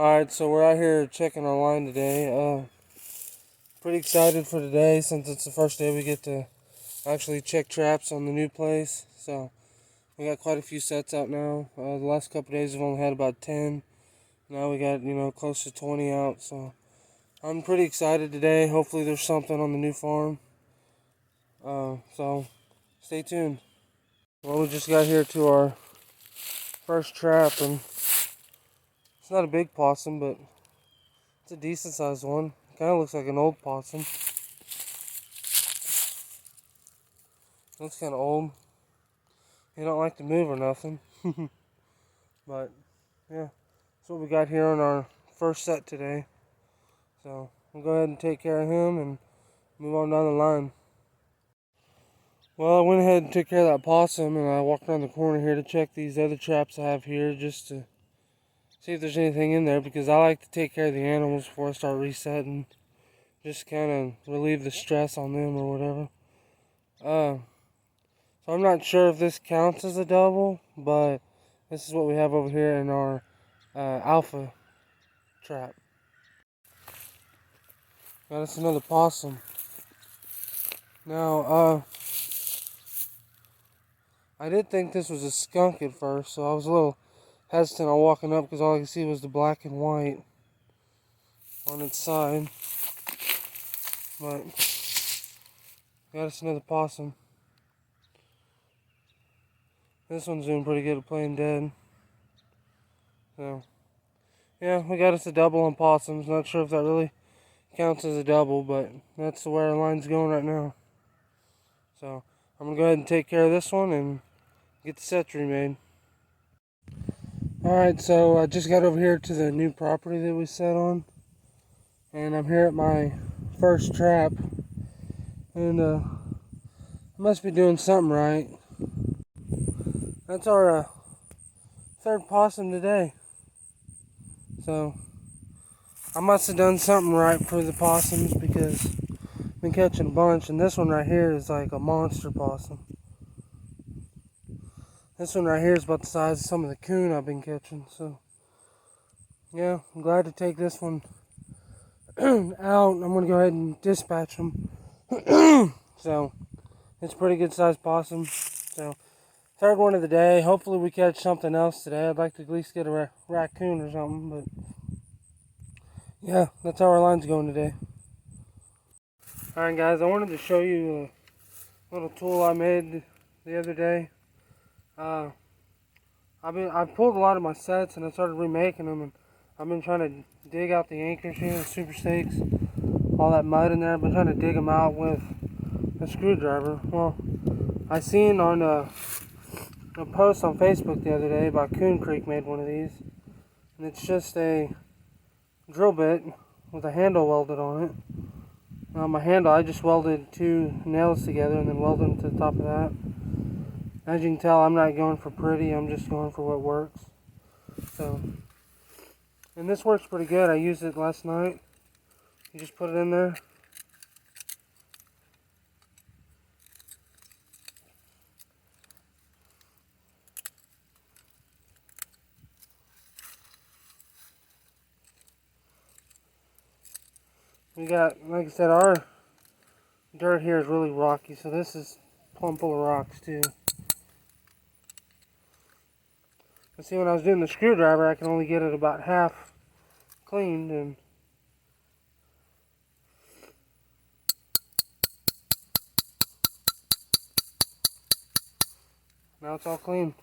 Alright, so we're out here checking our line today. Pretty excited for today since it's the first day we get to actually check traps on the new place. So we got quite a few sets out now. The last couple days we've only had about 10. Now we got, close to 20 out. So I'm pretty excited today. Hopefully there's something on the new farm. So stay tuned. Well, we just got here to our first trap, and it's not a big possum, but it's a decent sized one. Kind of looks like an old possum. Looks kind of old. He don't like to move or nothing. But yeah, that's what we got here on our first set today. So we'll go ahead and take care of him and move on down the line. Well, I went ahead and took care of that possum, and I walked around the corner here to check these other traps I have here just to see if there's anything in there, because I like to take care of the animals before I start resetting. Just kind of relieve the stress on them or whatever. So I'm not sure if this counts as a double, but this is what we have over here in our alpha trap. Got us another possum. Now, I did think this was a skunk at first, so I was a little hesitant on walking up because all I could see was the black and white on its side. But got us another possum. This one's doing pretty good at playing dead. So yeah, we got us a double on possums. Not sure if that really counts as a double, but that's where our line's going right now. So I'm gonna go ahead and take care of this one and get the sets remade. Alright, so I just got over here to the new property that we set on, and I'm here at my first trap, and I must be doing something right. That's our third possum today. So I must have done something right for the possums, because I've been catching a bunch, and this one right here is like a monster possum. This one right here is about the size of some of the coon I've been catching. So yeah, I'm glad to take this one out. I'm going to go ahead and dispatch them. So it's a pretty good sized possum. So third one of the day. Hopefully we catch something else today. I'd like to at least get a raccoon or something. But yeah, that's how our line's going today. Alright guys, I wanted to show you a little tool I made the other day. I pulled a lot of my sets and I started remaking them, and I've been trying to dig out the anchors here, the super stakes, all that mud in there. I've been trying to dig them out with a screwdriver. Well, I seen on a post on Facebook the other day about Coon Creek made one of these, and it's just a drill bit with a handle welded on it. My handle, I just welded 2 nails together and then welded them to the top of that. As you can tell, I'm not going for pretty, I'm just going for what works. So, and this works pretty good. I used it last night. You just put it in there. We got, like I said, our dirt here is really rocky, so this is plumb full of rocks too. But see, when I was doing the screwdriver, I can only get it about half cleaned, and now it's all clean.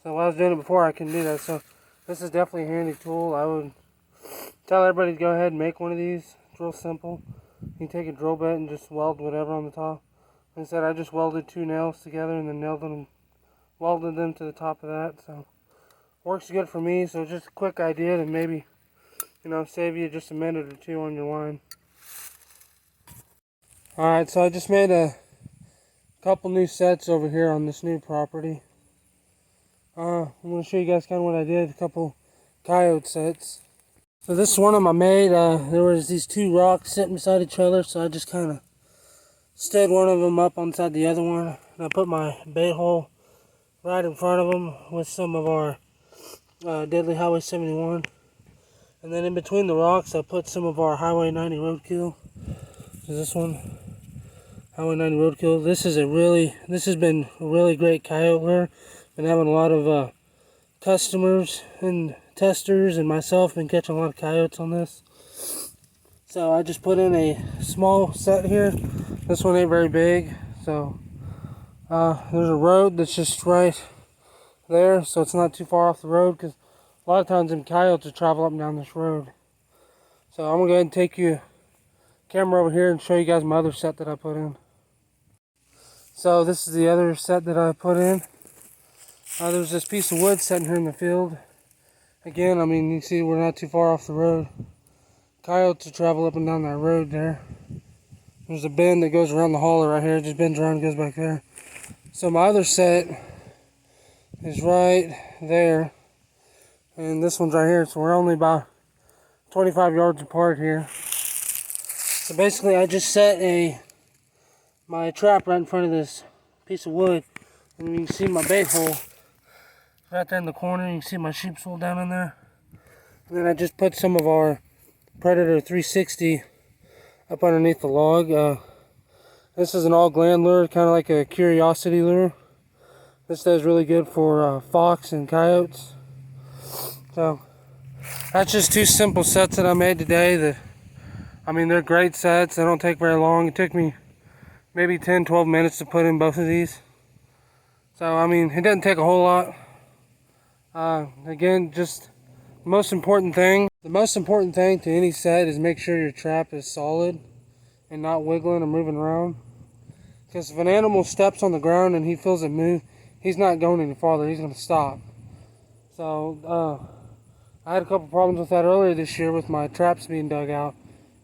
So while I was doing it before, I couldn't do that. So this is definitely a handy tool. I would tell everybody to go ahead and make one of these. It's real simple. You take a drill bit and just weld whatever on the top. Like I said, I just welded 2 nails together and then nailed them and welded them to the top of that. So works good for me. So just a quick idea to maybe, save you just a minute or two on your line. Alright, so I just made a couple new sets over here on this new property. I'm going to show you guys kind of what I did. A couple coyote sets. So this is one of them I made. There was these 2 rocks sitting beside each other, so I just kind of stood one of them up on side the other one, and I put my bait hole right in front of them with some of our Deadly Highway 71. And then in between the rocks, I put some of our Highway 90 roadkill. So this one, Highway 90 roadkill. This has been a really great coyote lure. Been having a lot of customers and testers and myself been catching a lot of coyotes on this. So I just put in a small set here. This one ain't very big, so there's a road that's just right there, so it's not too far off the road, because a lot of times them coyotes will travel up and down this road. So I'm gonna go ahead and take you camera over here and show you guys my other set that I put in. So this is the other set that I put in. There's this piece of wood sitting here in the field. Again, I mean, you see we're not too far off the road. Coyotes will travel up and down that road there. There's a bend that goes around the holler right here. It just bends around and goes back there. So my other set is right there. And this one's right here. So we're only about 25 yards apart here. So basically I just set my trap right in front of this piece of wood. And you can see my bait hole right there in the corner. You can see my sheep's hole down in there. And then I just put some of our Predator 360 up underneath the log. This is an all gland lure, kind of like a curiosity lure. This does really good for fox and coyotes. So that's just two simple sets that I made today. I mean, they're great sets. They don't take very long. It took me maybe 10-12 minutes to put in both of these. So I mean, it doesn't take a whole lot. Again, just the most important thing to any set is make sure your trap is solid and not wiggling or moving around. Because if an animal steps on the ground and he feels it move, he's not going any farther. He's going to stop. So I had a couple problems with that earlier this year with my traps being dug out.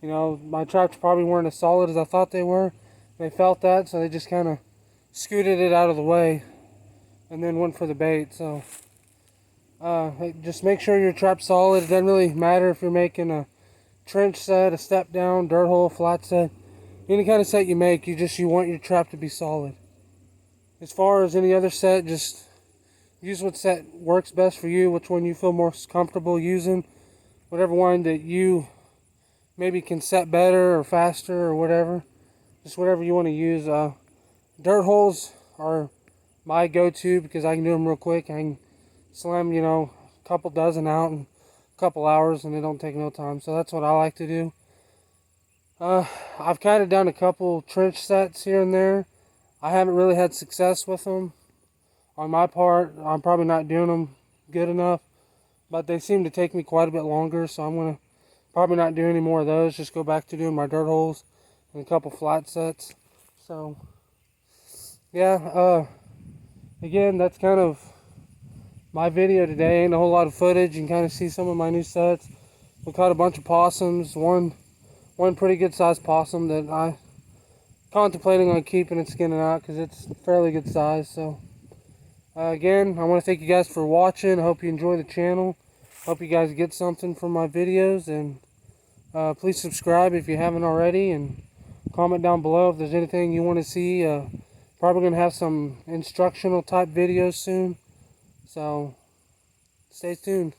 You know, my traps probably weren't as solid as I thought they were. They felt that, so they just kind of scooted it out of the way and then went for the bait. So just make sure your trap's solid. It doesn't really matter if you're making a trench set, a step down, dirt hole, flat set. Any kind of set you make, you want your trap to be solid. As far as any other set, just use what set works best for you, which one you feel most comfortable using, whatever one that you maybe can set better or faster or whatever. Just whatever you want to use. Dirt holes are my go-to because I can do them real quick. I can slam, a couple dozen out in a couple hours and it don't take no time. So that's what I like to do. I've kind of done a couple trench sets here and there. I haven't really had success with them. On my part, I'm probably not doing them good enough, but they seem to take me quite a bit longer, so I'm going to probably not do any more of those. Just go back to doing my dirt holes and a couple flat sets. So yeah, again, that's kind of my video today. Ain't a whole lot of footage. You can kind of see some of my new sets. We caught a bunch of possums. One pretty good sized possum that I contemplating on keeping and skinning out because it's fairly good size. So again, I want to thank you guys for watching. I hope you enjoy the channel. Hope you guys get something from my videos, and please subscribe if you haven't already, and comment down below if there's anything you want to see. Probably going to have some instructional type videos soon, so stay tuned.